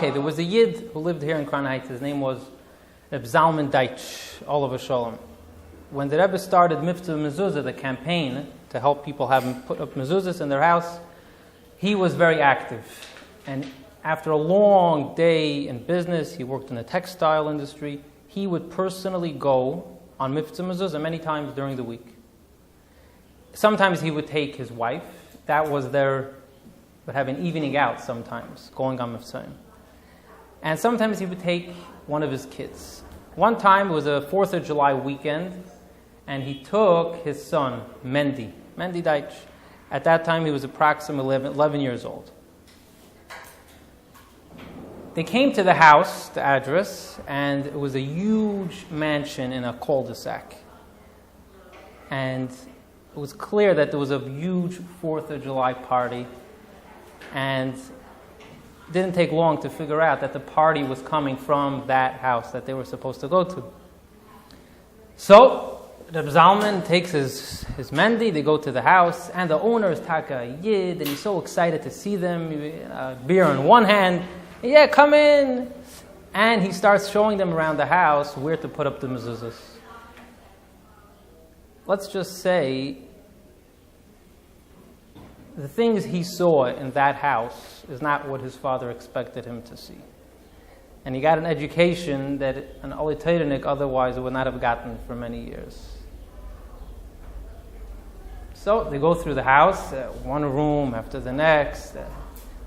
Okay, there was a Yid who lived here in Crown Heights. His name was Reb Zalman Deitch, Oliver Shalom. When the Rebbe started Mitzvah Mezuzah, the campaign to help people have put up mezuzahs in their house, he was very active. And after a long day in business, he worked in the textile industry, he would personally go on Mitzvah Mezuzah many times during the week. Sometimes he would take his wife. That was would have an evening out sometimes, going on Mitzvah. And sometimes he would take one of his kids. One time it was a 4th of July weekend, and he took his son, Mendy Deitch. At that time he was approximately 11 years old. They came to the house, the address, and it was a huge mansion in a cul-de-sac. And it was clear that there was a huge 4th of July party, and it didn't take long to figure out that the party was coming from that house that they were supposed to go to. So, Reb Zalman takes his Mendy, they go to the house, and the owner is Taka Yid, and he's so excited to see them, beer in one hand, yeah, come in. And he starts showing them around the house where to put up the mezuzahs. Let's just say the things he saw in that house is not what his father expected him to see. And he got an education that an Oliteirnik otherwise would not have gotten for many years. So they go through the house, one room after the next,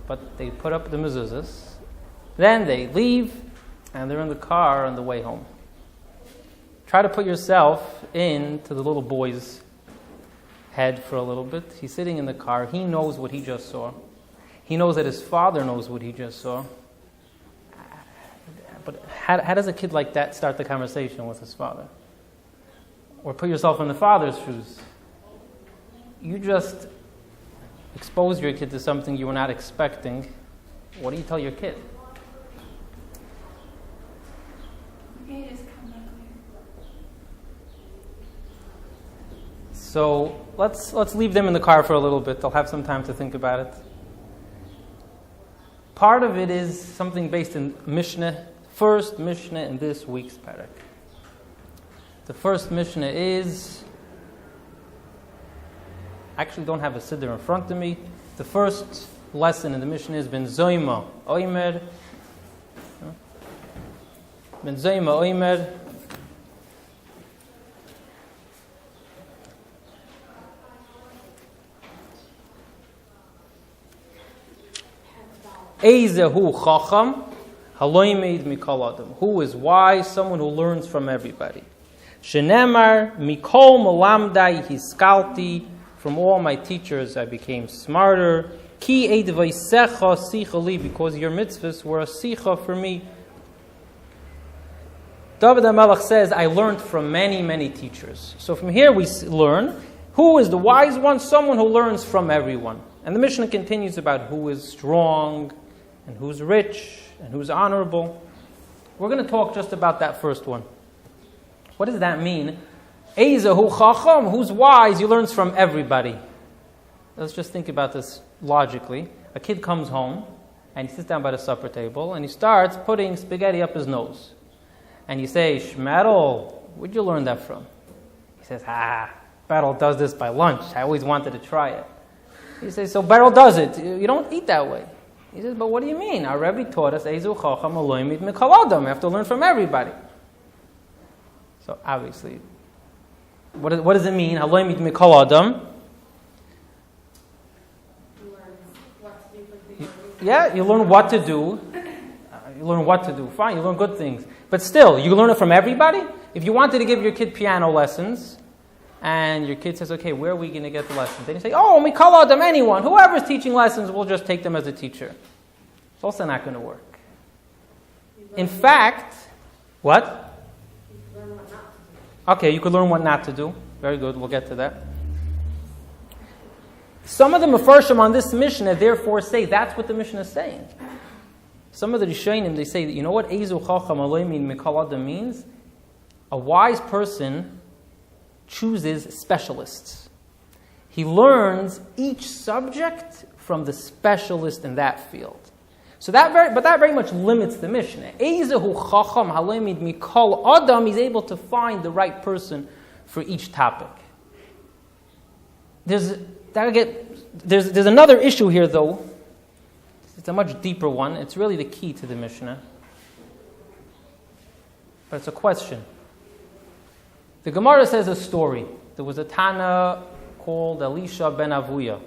but they put up the mezuzahs. Then they leave, and they're in the car on the way home. Try to put yourself into the little boy's head for a little bit. He's sitting in the car. He knows what he just saw. He knows that his father knows what he just saw. But how does a kid like that start the conversation with his father? Or put yourself in the father's shoes. You just expose your kid to something you were not expecting. What do you tell your kid? So let's leave them in the car for a little bit. They'll have some time to think about it. Part of it is something based in Mishnah, first Mishnah in this week's parak. The first Mishnah is, I actually don't have a siddur in front of me. The first lesson in the Mishnah is Ben Zoyma Oimer. Ben Zoyma Oimer. Eizehu chacham haloimed mikol adam. Who is wise? Someone who learns from everybody. Shenemar mikol malamdai hiskalti. From all my teachers I became smarter. Ki eidvaisecha sichali, because your mitzvahs were a sicha for me. David HaMelech says, I learned from many, many teachers. So from here we learn, who is the wise one? Someone who learns from everyone. And the Mishnah continues about who is strong, and who's rich, and who's honorable. We're going to talk just about that first one. What does that mean? Eizahu chacham, who's wise, he learns from everybody. Let's just think about this logically. A kid comes home, and he sits down by the supper table, and he starts putting spaghetti up his nose. And you say, Shmerel, where'd you learn that from? He says, Beryl does this by lunch. I always wanted to try it. You say, so Beryl does it. You don't eat that way. He says, but what do you mean? Our Rabbi taught us, Eizu chacham aloimid mikol adam. You have to learn from everybody. So obviously, what does it mean? Aloimid mikol adam. Yeah, you learn what to do. You learn what to do. Fine, you learn good things. But still, you learn it from everybody? If you wanted to give your kid piano lessons, and your kid says, okay, where are we going to get the lessons? Then you say, oh, mikol adam, anyone. Whoever's teaching lessons, we'll just take them as a teacher. It's also not going to work. In fact, what? Okay, you could learn what not to do. Very good, we'll get to that. Some of the Mefarshim on this Mishnah therefore say that's what the Mishnah is saying. Some of the Rishonim, they say that, you know what Eizu chacham aloimin mikol adam means? A wise person chooses specialists. He learns each subject from the specialist in that field. So that very much limits the Mishnah. Ezehu chacham halemid mikol adam, he's able to find the right person for each topic. There's another issue here, though. It's a much deeper one. It's really the key to the Mishnah. But it's a question. The Gemara says a story. There was a Tana called Elisha ben Avuya.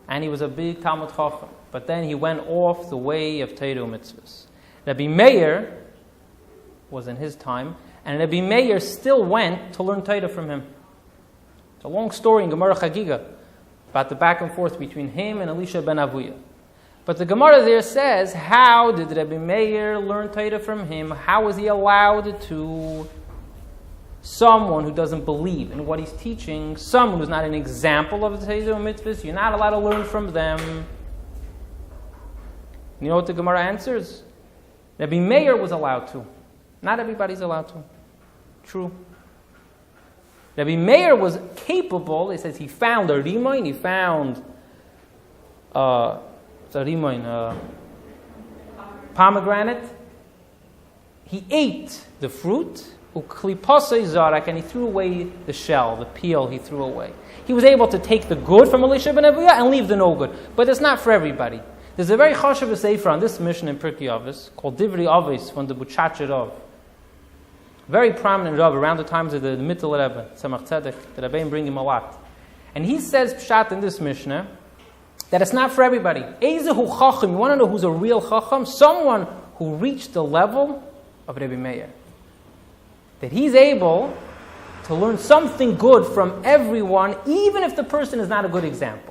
And he was a big Talmud Chacham. But then he went off the way of Torah mitzvahs. Rabbi Meir was in his time. And Rabbi Meir still went to learn Torah from him. It's a long story in Gemara Chagiga about the back and forth between him and Elisha ben Avuya. But the Gemara there says, how did Rabbi Meir learn Torah from him? How was he allowed to, someone who doesn't believe in what he's teaching, someone who's not an example of the Torah mitzvahs, you're not allowed to learn from them? You know what the Gemara answers? Rabbi Meir was allowed to. Not everybody's allowed to. True. Rabbi Meir was capable. It says he found a rimoin. He found pomegranate. He ate the fruit. And he threw away the shell, the peel. He threw away. He was able to take the good from Elisha ben Avuya and leave the no good. But it's not for everybody. There's a very chashuv sefer on this mission in Pirkei Avos called Divrei Avos from the Buchacha Rav. Very prominent Rav around the times of the Mittel Rebbe, Tzemach Tzedek, the Rabbeim bring him a lot. And he says, pshat in this Mishnah, that it's not for everybody. Ezehu chacham, you want to know who's a real chacham? Someone who reached the level of Rabbi Meir. That he's able to learn something good from everyone, even if the person is not a good example.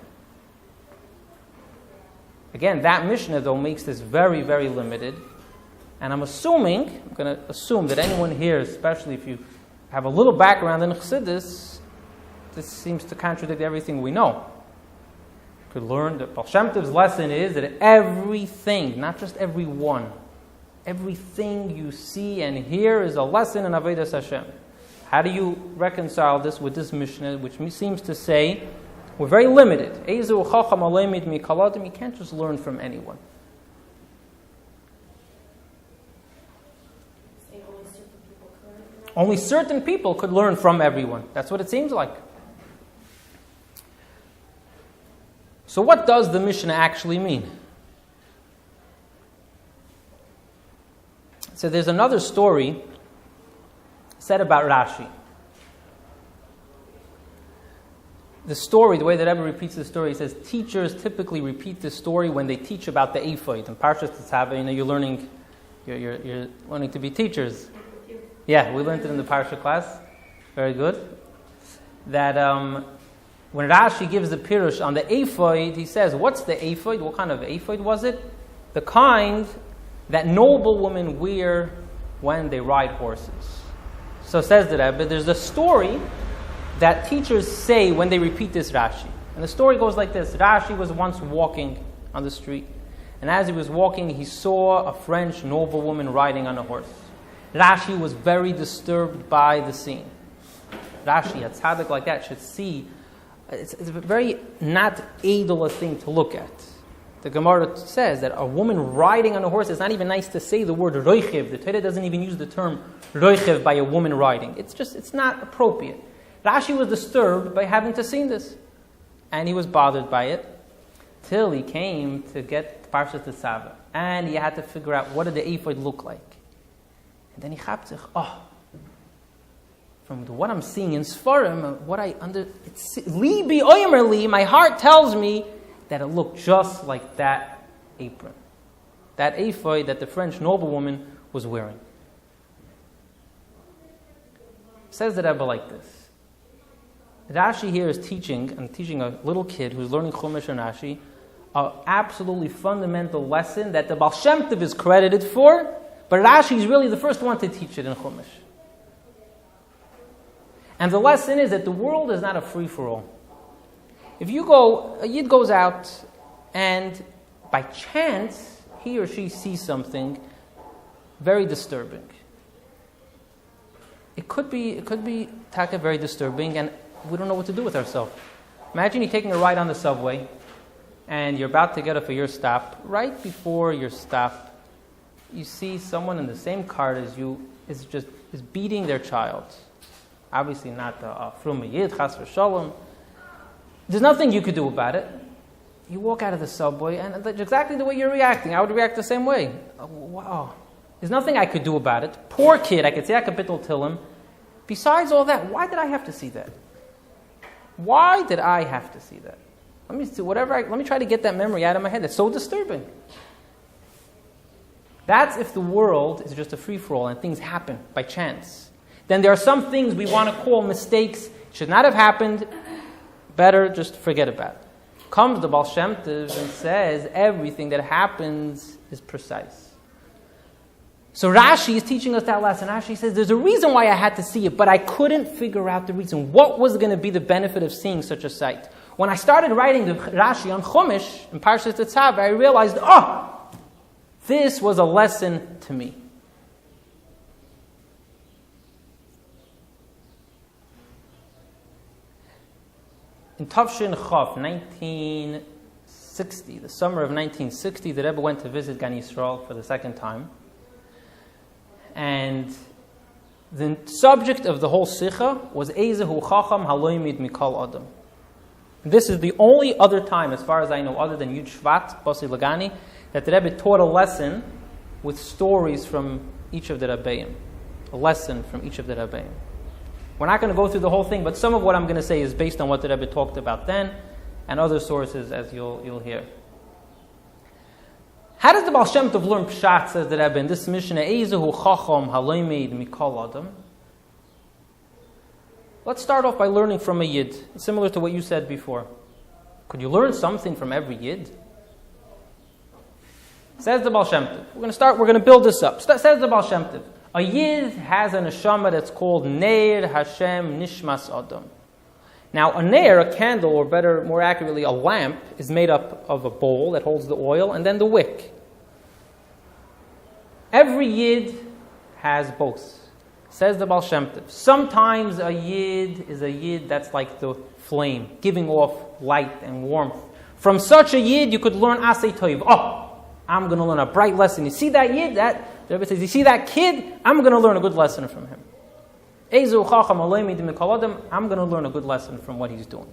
Again, that Mishnah, though, makes this very, very limited. And I'm going to assume that anyone here, especially if you have a little background in Chassidus, this seems to contradict everything we know. You could learn that Baal Shem Tov's lesson is that everything, not just everyone, everything you see and hear is a lesson in Avodas Hashem. How do you reconcile this with this Mishnah, which seems to say we're very limited? You can't just learn from anyone. Only certain people could learn from everyone. That's what it seems like. So what does the Mishnah actually mean? So there's another story said about Rashi. The story, the way that Rabbi repeats the story, he says teachers typically repeat this story when they teach about the ephod. In Parshas Tetzaveh, you're learning to be teachers. Yeah, we learned it in the Parsha class. Very good. That when Rashi gives the pirush on the ephod, he says, what's the ephod? What kind of ephod was it? The kind that noble women wear when they ride horses. So says the Rebbe, there's a story that teachers say when they repeat this Rashi. And the story goes like this. Rashi was once walking on the street, and as he was walking, he saw a French noblewoman riding on a horse. Rashi was very disturbed by the scene. Rashi, a tzaddik like that, should see, it's a very not edel a thing to look at. The Gemara says that a woman riding on a horse, it's not even nice to say the word roichev. The Torah doesn't even use the term roichev by a woman riding. It's not appropriate. Rashi was disturbed by having to see this. And he was bothered by it till he came to get Parshas Tetzaveh. And he had to figure out what did the ephod look like. And then he chapped sich, from what I'm seeing in Sfarim, what I Libi Oymerli, my heart tells me that it looked just like that apron. That ephod that the French noblewoman was wearing. Says the Rebbe like this. Rashi here is teaching a little kid who's learning Chumash and Rashi, an absolutely fundamental lesson that the Baal Shem Tov is credited for, but Rashi is really the first one to teach it in Chumash. And the lesson is that the world is not a free-for-all. If a Yid goes out and by chance he or she sees something very disturbing. It could be taka very disturbing, and we don't know what to do with ourselves. Imagine you're taking a ride on the subway, and you're about to get off of your stop. Right before your stop, you see someone in the same cart as you is beating their child. Obviously not the Frum Yid, Chas v'Shalom. There's nothing you could do about it. You walk out of the subway, and that's exactly the way you're reacting. I would react the same way. Oh, wow. There's nothing I could do about it. Poor kid, I could say a kapitel tillim. Besides all that, why did I have to see that? Why did I have to see that? Let me try to get that memory out of my head. That's so disturbing. That's if the world is just a free-for-all and things happen by chance. Then there are some things we want to call mistakes, should not have happened, better just forget about it. Comes the Baal Shem Tov and says everything that happens is precise. So Rashi is teaching us that lesson. Rashi says there's a reason why I had to see it, but I couldn't figure out the reason. What was going to be the benefit of seeing such a sight? When I started writing the Rashi on Chumash in Parshas Tetzav, I realized, this was a lesson to me. In Tavshin Chav, 1960, the summer of 1960, the Rebbe went to visit Gan Yisrael for the second time. And the subject of the whole Sikha was Eizehu Chacham Haloimid Mikal Adam. This is the only other time, as far as I know, other than Yud Shvat, Basi Lagani, that the Rebbe taught a lesson with stories from each of the Rabbeim. A lesson from each of the Rabbeim. We're not going to go through the whole thing, but some of what I'm going to say is based on what the Rebbe talked about then, and other sources, as you'll hear. How does the Baal Shem Tov learn Pshat, says the Rebbe, in this Mishnah, Eizehu Chacham Haloimeid Mikol Adam? Let's start off by learning from a Yid, similar to what you said before. Could you learn something from every Yid? Says the Baal Shem Tov. We're going to build this up. Says the Baal Shem Tov. A Yid has a neshama that's called Neir Hashem Nishmas Adam. Now, a Neir, a candle, or better, more accurately, a lamp, is made up of a bowl that holds the oil and then the wick. Every Yid has both. Says the Baal Shem Tov. Sometimes a Yid is a Yid that's like the flame, giving off light and warmth. From such a Yid, you could learn Asay Toiv. I'm going to learn a bright lesson. You see that Yid? The Rebbe says, you see that kid? I'm going to learn a good lesson from him. I'm going to learn a good lesson from what he's doing.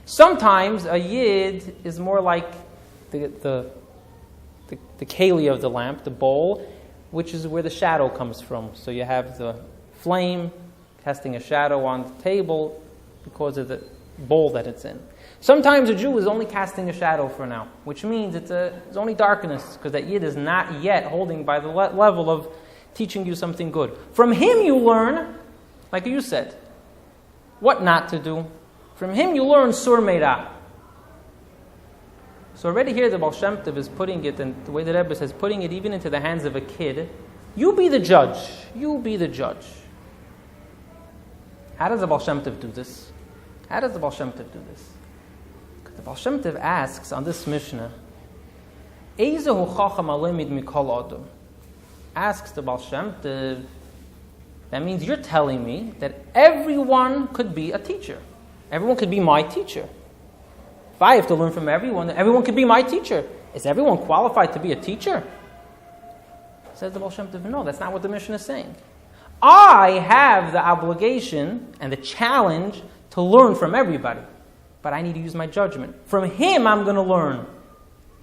Sometimes a Yid is more like the keli of the lamp, the bowl, which is where the shadow comes from. So you have the flame casting a shadow on the table because of the bowl that it's in. Sometimes a Jew is only casting a shadow for now, which means it's only darkness, because that Yid is not yet holding by the level of teaching you something good. From him you learn, like you said, what not to do. From him you learn Sur Meirah. So already here the Baal Shem Tov is putting it, and the way the Rebbe says, putting it even into the hands of a kid. You be the judge. You be the judge. How does the Baal Shem Tov do this? How does the Baal Shem Tov do this? Because the Baal Shem Tov asks on this Mishnah, Eizehu Chacham Alemid Mikol Adam. Asks the Baal Shem Tov, that means you're telling me that everyone could be a teacher. Everyone could be my teacher. If I have to learn from everyone could be my teacher. Is everyone qualified to be a teacher? Says the Baal Shem Tov, no, that's not what the Mishnah is saying. I have the obligation and the challenge to learn from everybody, but I need to use my judgment. From him, I'm going to learn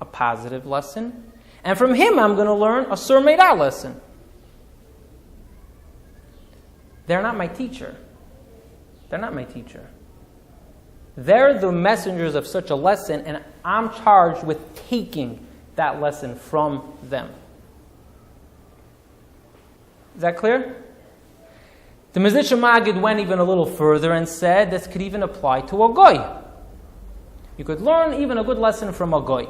a positive lesson, and from him, I'm going to learn a Sur Meirah lesson. They're not my teacher. They're not my teacher. They're the messengers of such a lesson, and I'm charged with taking that lesson from them. Is that clear? The Mezritch Magid went even a little further and said this could even apply to a goy. You could learn even a good lesson from a goy.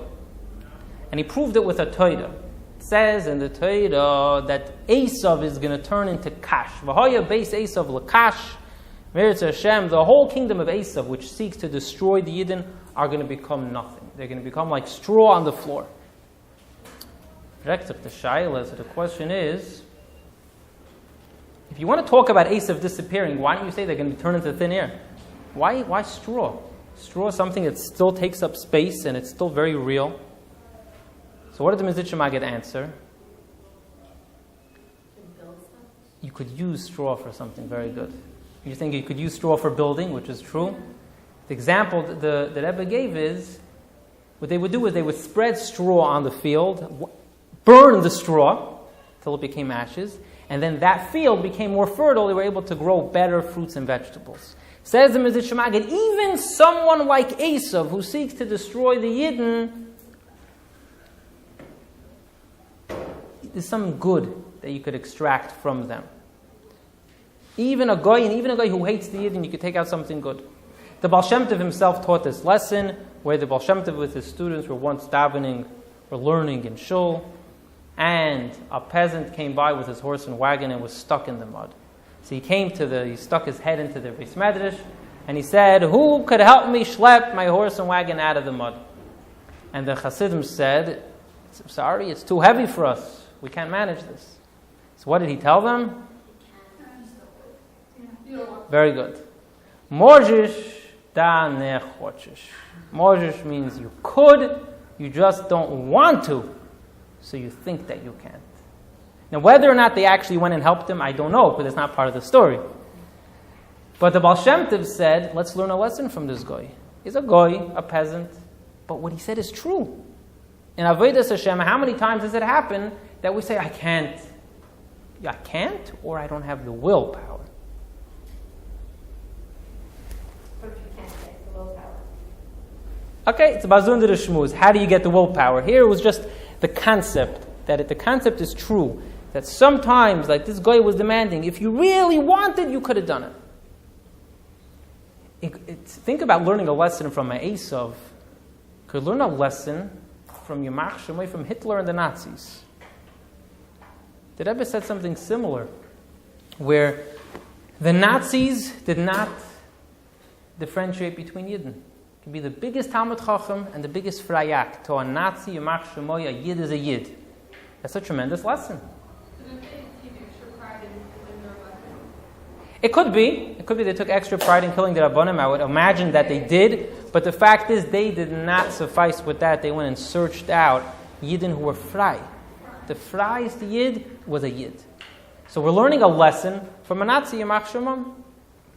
And he proved it with a Torah. It says in the Torah that Esav is going to turn into Kash. V'hoya beis Esav l'Kash. Meretz Hashem, the whole kingdom of Esav, which seeks to destroy the Yidden, are going to become nothing. They're going to become like straw on the floor. The question is, if you want to talk about Esav disappearing, why don't you say they're going to turn into thin air? Why straw? Straw is something that still takes up space and it's still very real. So what did the Mizitch Maggid answer? You could use straw for something very good. You think you could use straw for building, which is true. The example the Rebbe gave is, what they would do is they would spread straw on the field, burn the straw till it became ashes, and then that field became more fertile. They were able to grow better fruits and vegetables. Says the Mizitch Maggid, even someone like Esav, who seeks to destroy the Yidden, there's some good that you could extract from them. Even a goy who hates the Yidden, you could take out something good. The Baal Shem Tov himself taught this lesson, where the Baal Shem Tov with his students were once davening or learning in shul, and a peasant came by with his horse and wagon and was stuck in the mud. So he stuck his head into the Beis Medrash, and he said, "Who could help me schlep my horse and wagon out of the mud?" And the Hasidim said, "Sorry, it's too heavy for us. We can't manage this." So what did he tell them? Very good. Morjish da nechochish. Morjish means you could, you just don't want to, so you think that you can't. Now, whether or not they actually went and helped him, I don't know, because it's not part of the story. But the Baal Shem Tov said, let's learn a lesson from this guy. He's a goy, a peasant, but what he said is true. In Avodas Hashem, how many times does it happen that we say, I can't, or I don't have the willpower? What if you can't get the willpower? Okay, it's Bazun de Shmuz. How do you get the willpower? Here it was just the concept, the concept is true. That sometimes, like this guy was demanding, if you really wanted, you could have done it. Think about learning a lesson from Esav. You could learn a lesson from Yamach Shemay, from Hitler and the Nazis. The Rebbe said something similar, where the Nazis did not differentiate between Yidden. It can be the biggest Talmud Chacham and the biggest Frayak. To a Nazi, Yamach Shemay, a Yid is a Yid. That's a tremendous lesson. It could be they took extra pride in killing the Rabbanim. I would imagine that they did. But the fact is, they did not suffice with that. They went and searched out Yidden who were Frei. The Freiest Yid was a Yid. So we're learning a lesson from a Nazi, Yamach Shemam.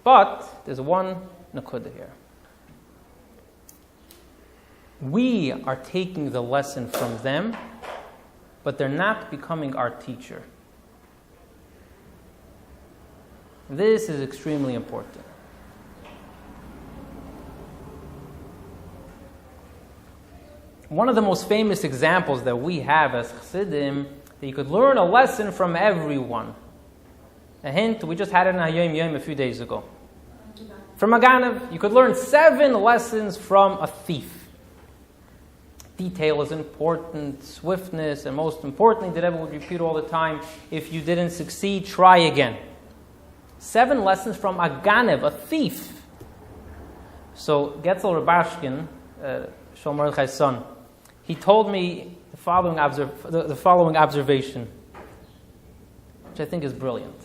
But there's one Nakuda here. We are taking the lesson from them, but they're not becoming our teacher. This is extremely important. One of the most famous examples that we have as Chassidim, that you could learn a lesson from everyone. A hint, we just had it in Hayom Yom a few days ago. From a Ganav, you could learn 7 lessons from a thief. Detail is important, swiftness, and most importantly, the Rebbe would repeat all the time, if you didn't succeed, try again. 7 lessons from a Ganev, a thief. So, Getzel Rabashkin, Shol Mordechai's son, he told me the following observation, which I think is brilliant.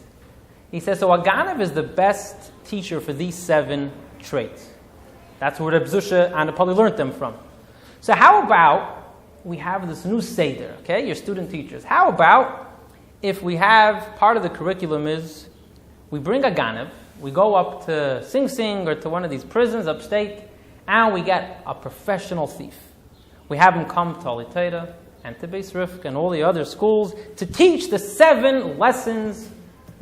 He says, so a Ganev is the best teacher for these 7 traits. That's where Reb Zusha and Apolli learned them from. So how about we have this new Seder, okay, your student teachers. How about if we have, part of the curriculum is, we bring a Ganev, we go up to Sing Sing or to one of these prisons upstate, and we get a professional thief. We have him come to Aliteira and to Beis Rifka and all the other schools to teach the 7 lessons,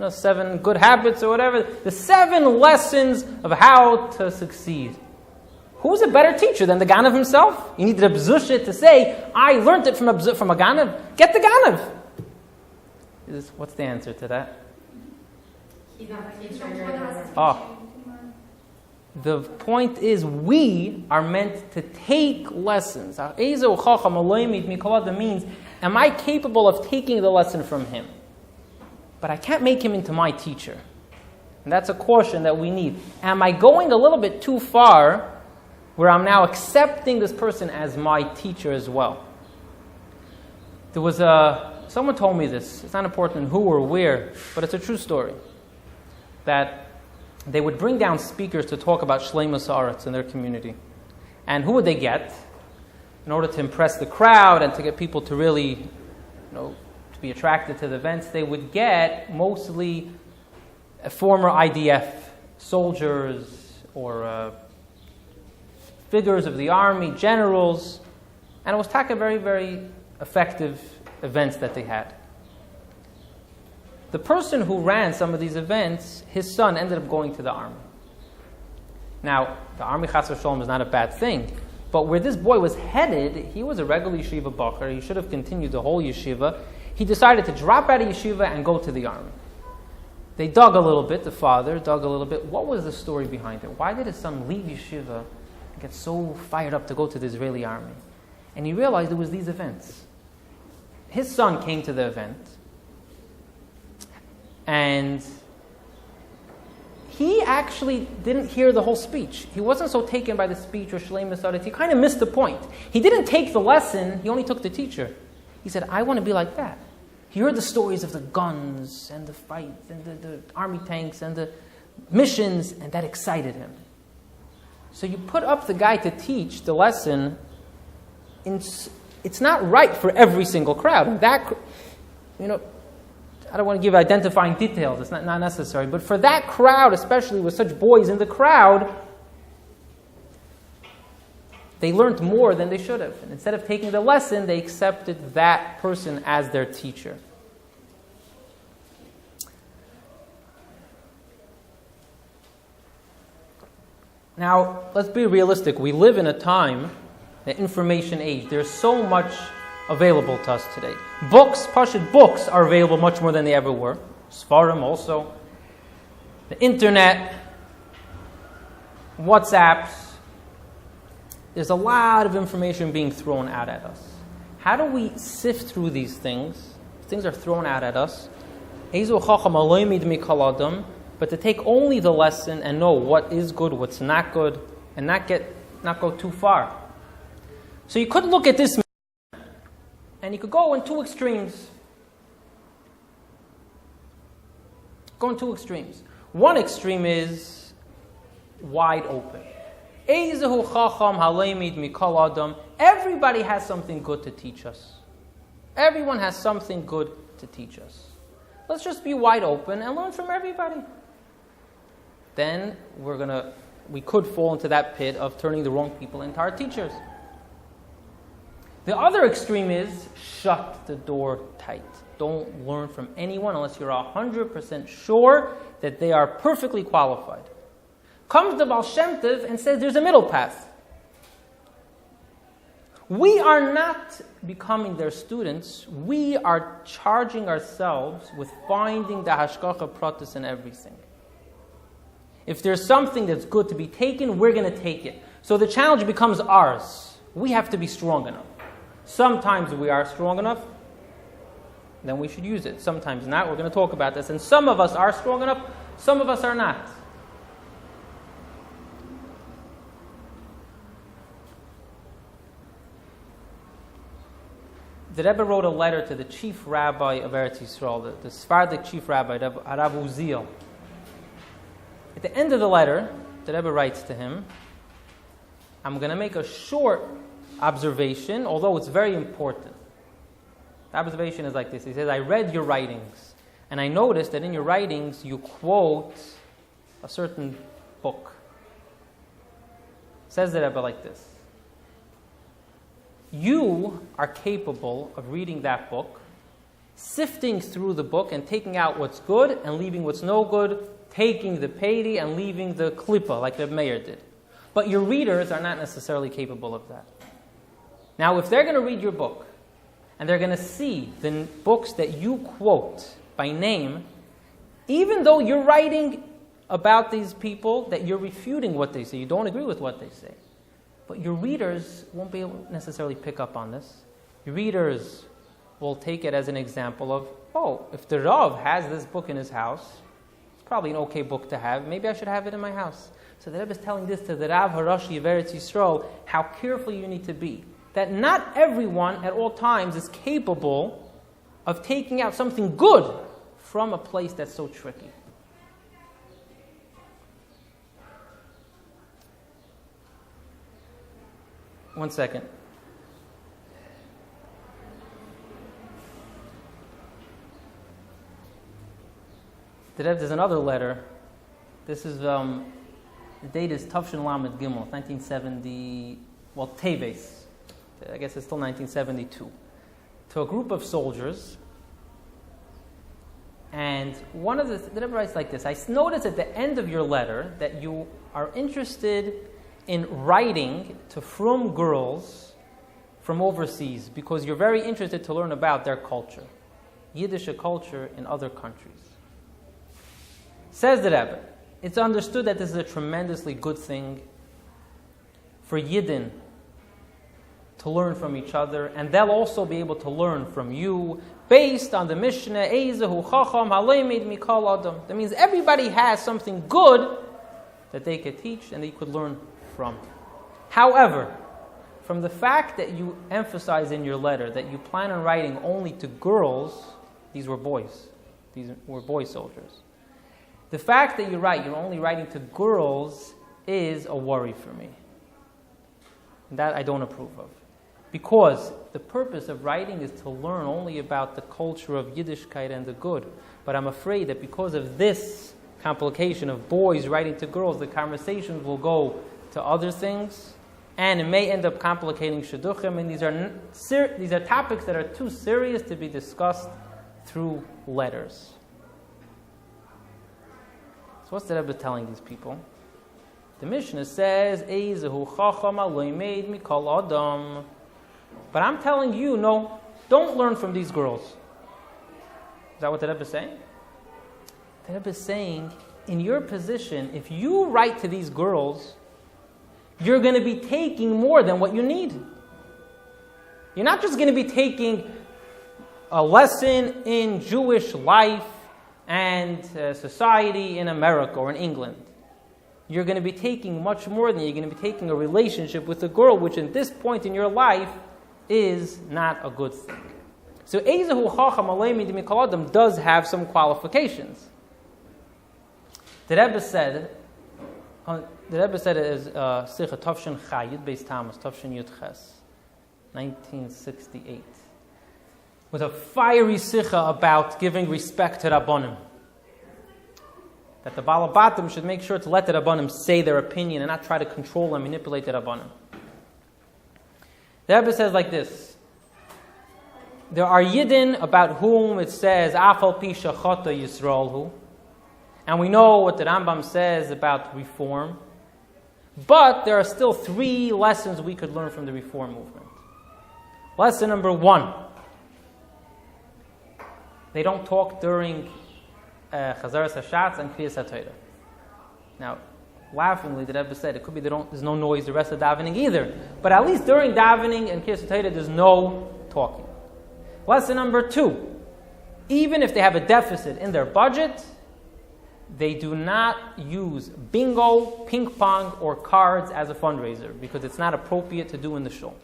7 good habits or whatever, the 7 lessons of how to succeed. Who's a better teacher than the Ganev himself? You need the B'zushit to say, I learned it from a Ganev. Get the Ganev. What's the answer to that? He's not a teacher. The point is, we are meant to take lessons. Means, am I capable of taking the lesson from him? But I can't make him into my teacher. And that's a caution that we need. Am I going a little bit too far where I'm now accepting this person as my teacher as well? There was someone told me this. It's not important who or where, but it's a true story. That they would bring down speakers to talk about Shleimus Haaretz in their community. And who would they get? In order to impress the crowd and to get people to really, to be attracted to the events, they would get mostly former IDF soldiers or figures of the army, generals, and it was very, very effective events that they had. The person who ran some of these events, his son ended up going to the army. Now, the army, chas v'sholom, is not a bad thing, but where this boy was headed, he was a regular yeshiva bacher. He should have continued the whole yeshiva. He decided to drop out of yeshiva and go to the army. They dug a little bit, the father dug a little bit. What was the story behind it? Why did his son leave yeshiva and get so fired up to go to the Israeli army? And he realized it was these events. His son came to the event, and he actually didn't hear the whole speech. He wasn't so taken by the speech or Shleimus Haaretz. He kind of missed the point. He didn't take the lesson, he only took the teacher. He said, I want to be like that. He heard the stories of the guns and the fights and the army tanks and the missions, and that excited him. So you put up the guy to teach the lesson. It's not right for every single crowd. That, I don't want to give identifying details. It's not necessary. But for that crowd, especially with such boys in the crowd, they learned more than they should have. And instead of taking the lesson, they accepted that person as their teacher. Now, let's be realistic. We live in a time, the information age. There's so much available to us today. Books, Pashut books, are available much more than they ever were. Sfarim also. The internet, WhatsApps. There's a lot of information being thrown out at us. How do we sift through these things? Things are thrown out at us. But to take only the lesson and know what is good, what's not good, and not go too far. So you could look at this and you could go in two extremes. One extreme is wide open. Everybody has something good to teach us. Everyone has something good to teach us. Let's just be wide open and learn from everybody. Then we could fall into that pit of turning the wrong people into our teachers. The other extreme is shut the door tight. Don't learn from anyone unless you're 100% sure that they are perfectly qualified. Comes the Baal Shem Tov and says there's a middle path. We are not becoming their students. We are charging ourselves with finding the hashgacha pratis in everything. If there's something that's good to be taken, we're going to take it. So the challenge becomes ours. We have to be strong enough. Sometimes we are strong enough, then we should use it. Sometimes not. We're going to talk about this. And some of us are strong enough, some of us are not. The Rebbe wrote a letter to the chief rabbi of Eretz Yisrael, the Sephardic chief rabbi, Rabbi Uziel. At the end of the letter, the Rebbe writes to him, I'm going to make a short observation, although it's very important. The observation is like this. He says, I read your writings, and I noticed that in your writings you quote a certain book. Says the Rebbe like this. You are capable of reading that book, sifting through the book and taking out what's good and leaving what's no good, taking the peidi and leaving the klippa, like the mayor did. But your readers are not necessarily capable of that. Now, if they're going to read your book, and they're going to see the books that you quote by name, even though you're writing about these people, that you're refuting what they say, you don't agree with what they say, but your readers won't be able to necessarily pick up on this. Your readers will take it as an example of, if the Rav has this book in his house, it's probably an okay book to have, maybe I should have it in my house. So the Rebbe is telling this to the Rav Harashi of Eretz Yisrael, how careful you need to be. That not everyone at all times is capable of taking out something good from a place that's so tricky. One second. There's another letter. This is, the date is Tavshin Lamed Gimel, 1970, Teves. I guess it's still 1972. To a group of soldiers. And one of the Rebbe writes like this: I noticed at the end of your letter that you are interested in writing to frum girls from overseas because you're very interested to learn about their culture, Yiddish culture in other countries. Says the Rebbe, it's understood that this is a tremendously good thing for Yidden to learn from each other, and they'll also be able to learn from you based on the Mishnah, Eizehu Chacham Haleimid Mikol Adam. That means everybody has something good that they could teach and they could learn from. However, from the fact that you emphasize in your letter that you plan on writing only to girls, these were boys. These were boy soldiers. The fact that you write, you're only writing to girls is a worry for me. And that I don't approve of. Because the purpose of writing is to learn only about the culture of Yiddishkeit and the good. But I'm afraid that because of this complication of boys writing to girls, the conversations will go to other things, and it may end up complicating shidduchim. And these are topics that are too serious to be discussed through letters. So what's the Rebbe telling these people? The Mishnah says, Eizehu chacham aloimeid mikol adam. But I'm telling you, no, don't learn from these girls. Is that what the Rebbe is saying? The Rebbe is saying, in your position, if you write to these girls, you're going to be taking more than what you need. You're not just going to be taking a lesson in Jewish life and society in America or in England. You're going to be taking much more than you're going to be taking a relationship with a girl, which in this point in your life is not a good thing. So Eizehu Chacham Aleimid Mikol Adam does have some qualifications. The Rebbe said it is Sicha Tavshin Chayid Beis Tamas Tavshin Yud Ches, 1968, with a fiery Sicha about giving respect to Rabbanim. That the Balabatim should make sure to let the Rabbanim say their opinion and not try to control and manipulate the Rabbanim. The Rebbe says like this: there are Yidden about whom it says Afal Pi Shachata Yisraelhu, and we know what the Rambam says about reform, but there are still 3 lessons we could learn from the reform movement. Lesson number 1: they don't talk during Chazaras Hashatz and Kriyas HaTorah. Now, laughingly, the Rebbe said it could be there's no noise the rest of davening either, but at least during davening and Kriyas HaTorah there's no talking. Lesson number 2: even if they have a deficit in their budget, they do not use bingo, ping pong, or cards as a fundraiser because it's not appropriate to do in the shul.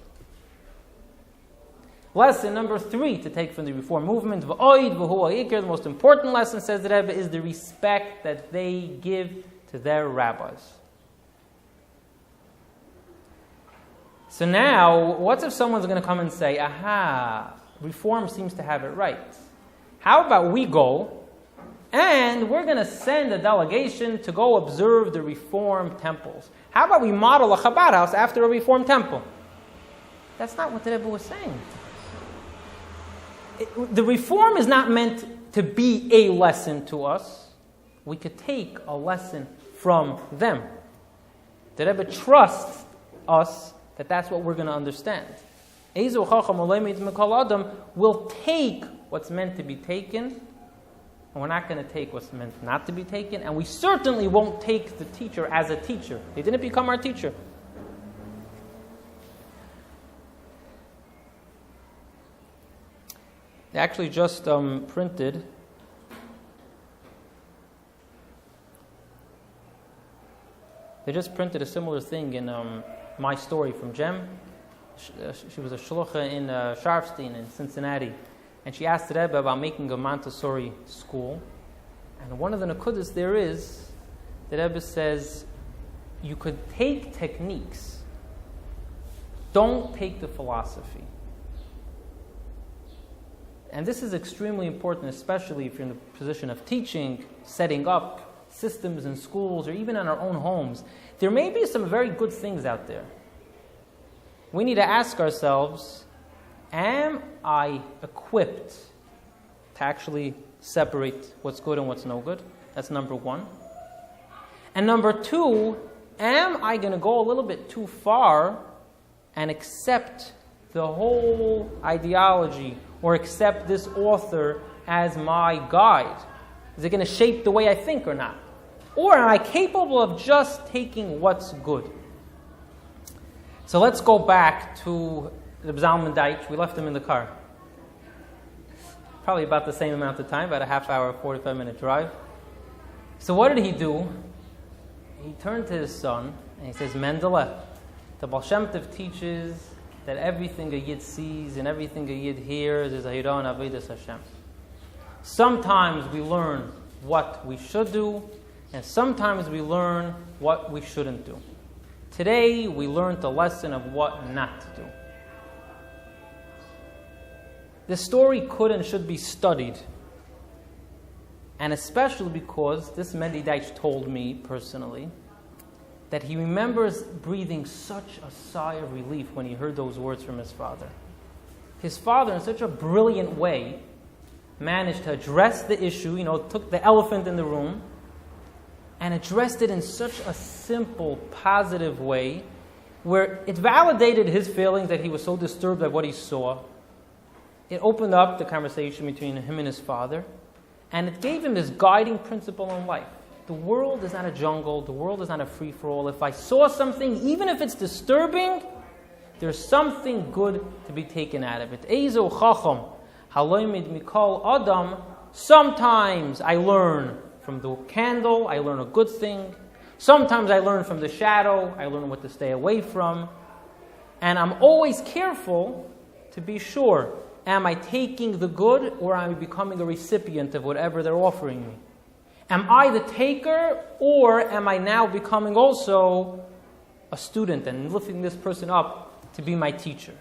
Lesson number 3 to take from the Reform movement, the most important lesson, says the Rebbe, is the respect that they give to their rabbis. So now, what if someone's going to come and say, aha, Reform seems to have it right. How about we go and we're going to send a delegation to go observe the Reform temples? How about we model a Chabad house after a Reform temple? That's not what the Rebbe was saying. The Reform is not meant to be a lesson to us. We could take a lesson from them. The Rebbe trusts us that that's what we're going to understand. Eizehu Chacham Aleimid Mikol Adam will take what's meant to be taken, and we're not going to take what's meant not to be taken, and we certainly won't take the teacher as a teacher. They didn't become our teacher. They actually just printed a similar thing in My Story from Jem. She was a shlucha in Sharfstein in Cincinnati, and she asked the Rebbe about making a Montessori school. And one of the nekudas there is, the Rebbe says, you could take techniques Don't take the philosophy. And this is extremely important, especially if you're in the position of teaching, setting up systems in schools, or even in our own homes. There may be some very good things out there. We need to ask ourselves, am I equipped to actually separate what's good and what's no good? That's number one. And number two, am I going to go a little bit too far and accept the whole ideology or accept this author as my guide? Is it going to shape the way I think or not? Or am I capable of just taking what's good? So let's go back to the Zalman Deitch. We left him in the car. Probably about the same amount of time, about a half hour, 45-minute drive. So what did he do? He turned to his son and he says, Mendele, the Baal Shem Tov teaches that everything a Yid sees and everything a Yid hears is a Hiron Avodas Hashem. Sometimes we learn what we should do, and sometimes we learn what we shouldn't do. Today, we learned the lesson of what not to do. This story could and should be studied, and especially because this Mendy Deitch told me personally that he remembers breathing such a sigh of relief when he heard those words from his father. His father, in such a brilliant way, managed to address the issue, took the elephant in the room and addressed it in such a simple, positive way where it validated his feelings that he was so disturbed by what he saw. It opened up the conversation between him and his father, and it gave him this guiding principle in life. The world is not a jungle. The world is not a free-for-all. If I saw something, even if it's disturbing, there's something good to be taken out of it. Eizo chacham haloimid mikol adam. Sometimes I learn from the candle. I learn a good thing. Sometimes I learn from the shadow. I learn what to stay away from. And I'm always careful to be sure, am I taking the good or am I becoming a recipient of whatever they're offering me? Am I the taker, or am I now becoming also a student and lifting this person up to be my teacher?